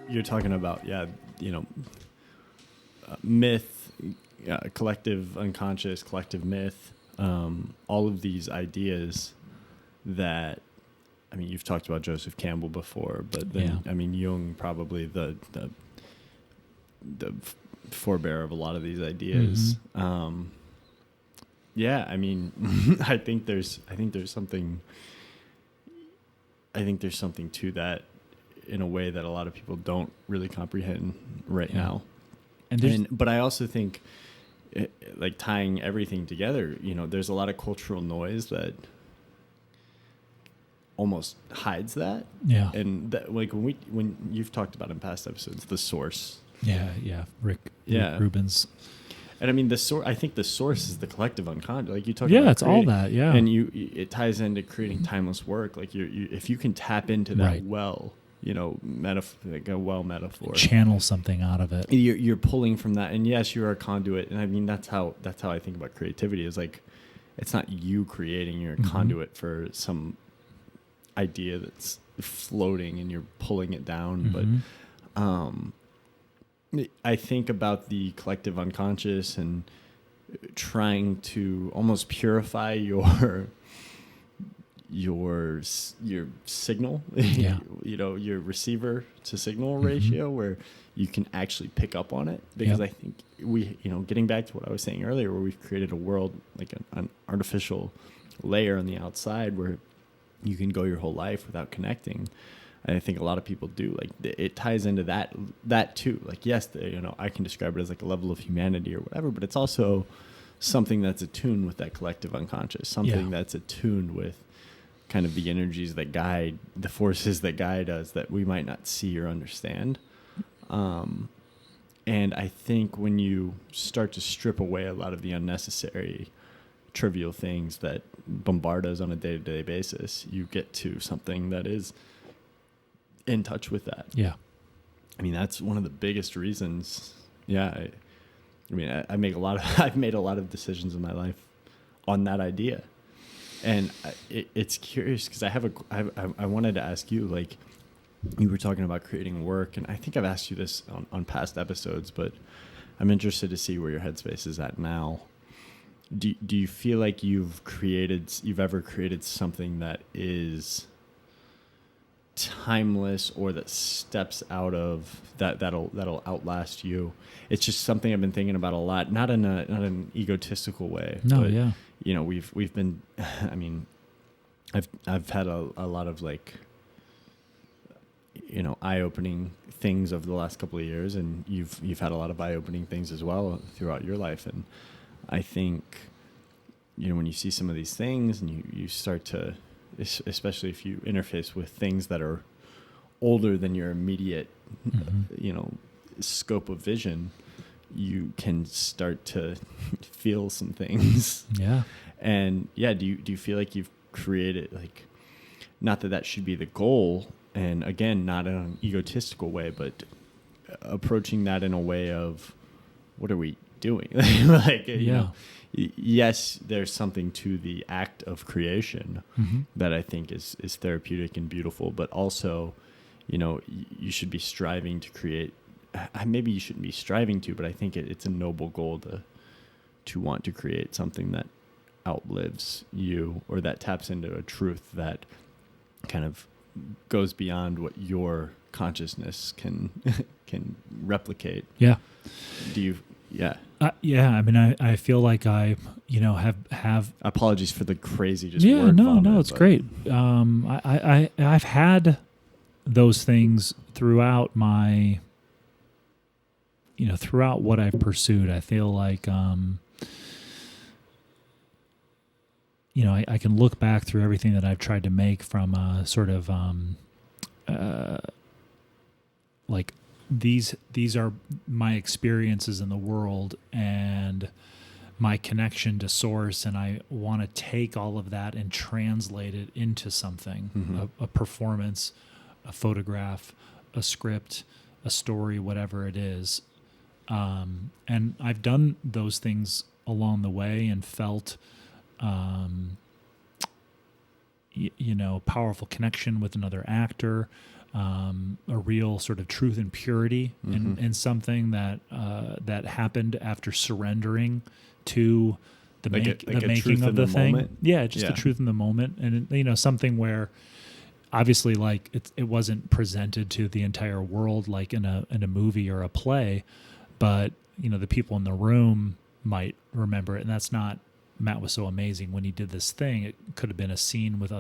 you're talking about, myth, collective unconscious, collective myth, all of these ideas that, I mean, you've talked about Joseph Campbell before, but then, I mean, Jung probably the forebearer of a lot of these ideas. Mm-hmm. I mean, I think there's something to that in a way that a lot of people don't really comprehend right now. But I also think, like, tying everything together, there's a lot of cultural noise that almost hides that. Yeah. And that, like, when you've talked about in past episodes, the source. Rick Rubin's. And I mean, I think the source is the collective unconscious. Like you talked about. Yeah, it's all that. Yeah. And it ties into creating timeless work. Like if you can tap into that like a well metaphor, channel something out of it. You're pulling from that. And yes, you're a conduit. And I mean, that's how I think about creativity is like, it's not you creating, you're a conduit for some idea that's floating and you're pulling it down. But, I think about the collective unconscious and trying to almost purify your signal, your receiver to signal ratio, where you can actually pick up on it. Because I think getting back to what I was saying earlier, where we've created a world, like an artificial layer on the outside where you can go your whole life without connecting. And I think a lot of people do. Like it ties into that too. Like, yes, I can describe it as like a level of humanity or whatever, but it's also something that's attuned with that collective unconscious, something that's attuned with kind of the energies that guide, the forces that guide us that we might not see or understand. And I think when you start to strip away a lot of the unnecessary, trivial things that bombard us on a day-to-day basis, you get to something that is in touch with that. Yeah. I mean, that's one of the biggest reasons. Yeah. I've made a lot of decisions in my life on that idea. And it's curious because I wanted to ask you, like, you were talking about creating work, and I think I've asked you this on past episodes, but I'm interested to see where your headspace is at now. Do you feel like you've ever created something that is timeless or that steps out of that'll outlast you? It's just something I've been thinking about a lot, not in an egotistical way. No, but, yeah. We've been, I mean, I've had a lot of, like, eye-opening things over the last couple of years, and you've had a lot of eye-opening things as well throughout your life. And I think, when you see some of these things and you start to, especially if you interface with things that are older than your immediate, scope of vision, you can start to feel some things. Yeah. And do you feel like you've created, like, not that should be the goal, and again, not in an egotistical way, but approaching that in a way of, what are we doing? Like, yes, there's something to the act of creation that I think is therapeutic and beautiful, but also, you should be striving to create. Maybe you shouldn't be striving to, but I think it's a noble goal to want to create something that outlives you, or that taps into a truth that kind of goes beyond what your consciousness can replicate. Yeah. Do you? Yeah. Yeah. I mean, I feel like I, have. Apologies for the crazy just word vomit. No, it's great. I've had those things throughout my, throughout what I've pursued. I feel like, I can look back through everything that I've tried to make from a sort of, like, these are my experiences in the world and my connection to source, and I want to take all of that and translate it into something, a performance, a photograph, a script, a story, whatever it is. And I've done those things along the way and felt, powerful connection with another actor, a real sort of truth and purity in something that that happened after surrendering to the making of the thing. Moment. Yeah, just the truth in the moment, and something where obviously like it wasn't presented to the entire world like in a movie or a play, but the people in the room might remember it, and that's not. Matt was so amazing when he did this thing. It could have been a scene with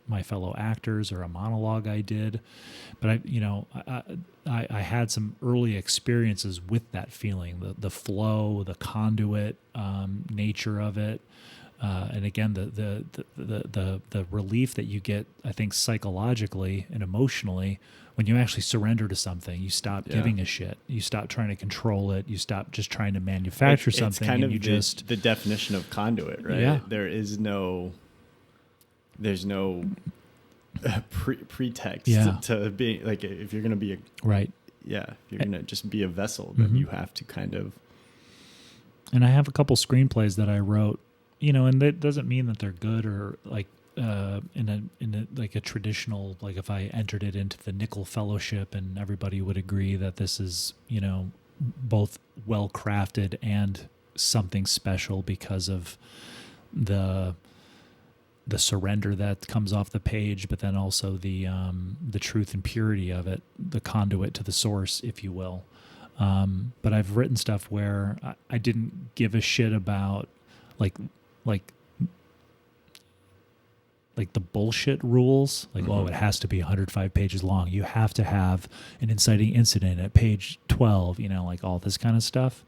my fellow actors or a monologue I did, but I had some early experiences with that feeling, the flow, the conduit nature of it, and again the relief that you get, I think psychologically and emotionally when you actually surrender to something. You stop giving a shit. You stop trying to control it. You stop just trying to manufacture something. It's kind of the definition of conduit, right? Yeah. There's no pretext to being like, if you're going to be if you're going to just be a vessel, then you have to kind of. And I have a couple screenplays that I wrote, and that doesn't mean that they're good or like. In a like a traditional, like if I entered it into the Nickel Fellowship and everybody would agree that this is both well crafted and something special because of the surrender that comes off the page, but then also the truth and purity of it, the conduit to the source, if you will. But I've written stuff where I didn't give a shit about like the bullshit rules, like, it has to be 105 pages long. You have to have an inciting incident at page 12, like all this kind of stuff.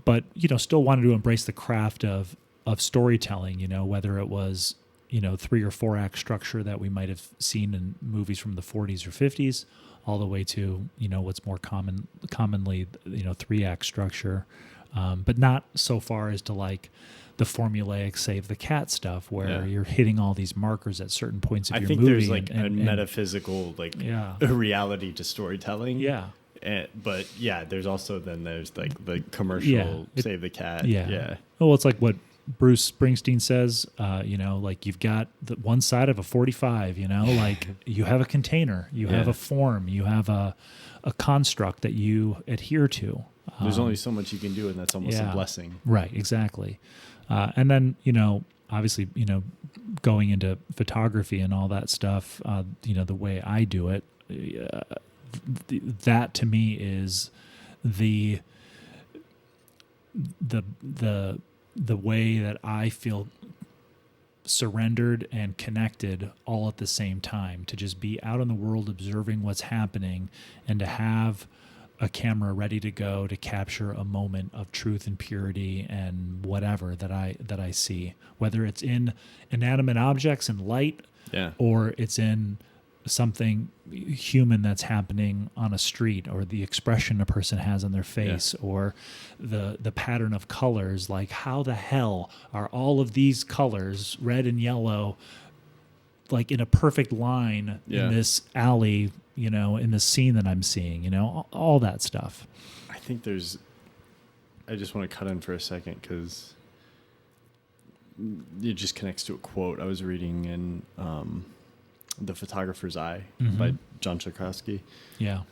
But, still wanted to embrace the craft of storytelling, whether it was, 3 or 4 act structure that we might have seen in movies from the 40s or 50s, all the way to, what's more commonly, 3 act structure. But not so far as to like the formulaic save the cat stuff where you're hitting all these markers at certain points of your movie. I think there's like a metaphysical reality to storytelling. Yeah. But there's also there's like the commercial save the cat. Yeah. Well, it's like what Bruce Springsteen says, like you've got the one side of a 45, like you have a container, you have a form, you have a construct that you adhere to. There's only so much you can do, and that's almost a blessing. Right, exactly. And then, obviously, going into photography and all that stuff, the way I do it, that to me is the way that I feel surrendered and connected all at the same time, to just be out in the world observing what's happening and to have a camera ready to go to capture a moment of truth and purity and whatever that I see, whether it's in inanimate objects and light, or it's in something human that's happening on a street, or the expression a person has on their face, or the pattern of colors. Like, how the hell are all of these colors, red and yellow, like in a perfect line in this alley, in the scene that I'm seeing, all that stuff. I think I just want to cut in for a second because it just connects to a quote I was reading in The Photographer's Eye by John Tchaikovsky. Yeah.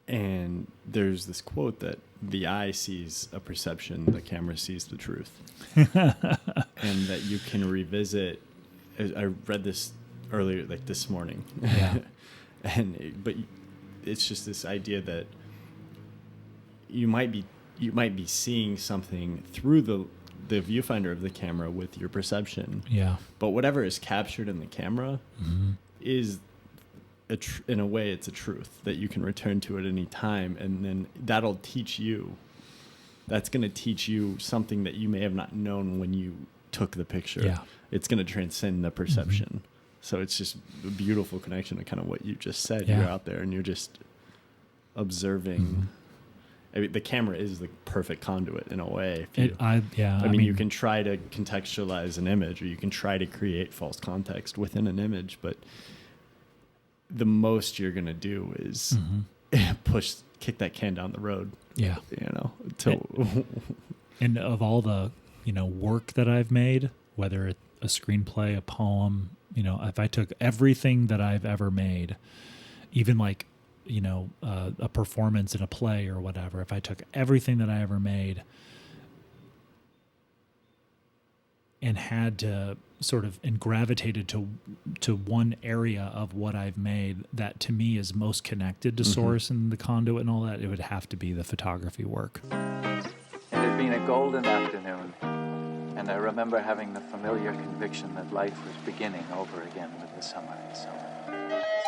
And there's this quote that the eye sees a perception, the camera sees the truth. And that you can revisit. I read this earlier, like this morning. Yeah. But it's just this idea that you might be seeing something through the viewfinder of the camera with your perception. Yeah. But whatever is captured in the camera is in a way it's a truth that you can return to at any time, and then that'll teach you. That's going to teach you something that you may have not known when you took the picture. Yeah. It's going to transcend the perception. So it's just a beautiful connection to kind of what you just said. Yeah. You're out there and you're just observing. I mean, the camera is the perfect conduit in a way. I mean, you can try to contextualize an image, or you can try to create false context within an image, but the most you're going to do is kick that can down the road. Yeah. And of all the, work that I've made, whether it's a screenplay, a poem, if I took everything that I've ever made, even like, a performance in a play or whatever, if I took everything that I ever made and had to sort of and gravitated to one area of what I've made that to me is most connected to source and the conduit and all that, it would have to be the photography work. It had been a golden afternoon, and I remember having the familiar conviction that life was beginning over again with the summer and summer.